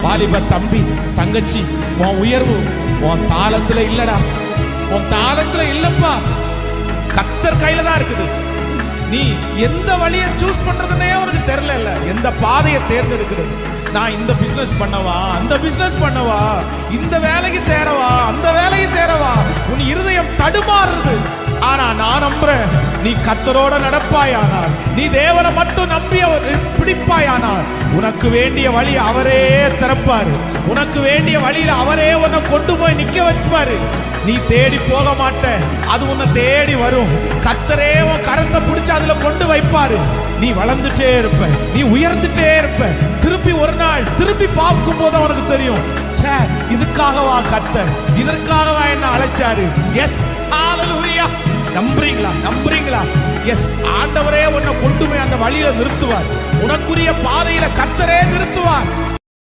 வாலிப தம்பி தங்கச்சி, உன் உயர்வு உன் தாளத்துல இல்லடா, உன் தாளத்துல இல்லப்பா, கர்த்தர் கையில தான் இருக்குது. நீ எந்த வழியை சூஸ் பண்றதுன்னே உனக்கு தெரியல, எந்த பாதையை தேர்ந்தெடுக்கிறது. நான் இந்த பிசினஸ் பண்ணவா, அந்த பிசினஸ் பண்ணவா, இந்த வேலைக்கு சேரவா, அந்த வேலைக்கு சேரவா, உன் இருதயம் தடுமாறுது. ஆனா நான் நம்புறேன், நீ கர்த்தரோட நடப்பாயானால், நீ தேவனை மட்டும் நம்பி பிடிப்பாயானால், உனக்கு வேண்டிய வழி அவரே திறப்பாரு. உனக்கு வேண்டிய வழியில அவரே உன்னை கொண்டு போய் நிக்க வச்சுப்பாரு. நீ தேடி போக மாட்ட, அது உன்னை தேடி வரும். கர்த்தரே உன் கரத்தை பிடிச்சு அதுல கொண்டு வைப்பாரு. நீ வளர்ந்துட்டே இருப்ப, நீ உயர்ந்துட்டே இருப்ப. திருப்பி ஒரு நாள் திருப்பி பார்க்கும் போது உனக்கு தெரியும், சார் இதுக்காகவா கர்த்தர், இதற்காகவா என்ன அழைச்சாரு. எஸ், ஹalleluya. நம்புறீங்களா? நம்புறீங்களா? எஸ், ஆண்டவரே உன்னை கொண்டு போய் அந்த வழியில நிறுத்துவார். உனக்குரிய பாதையில கர்த்தரே நிறுத்துவார்.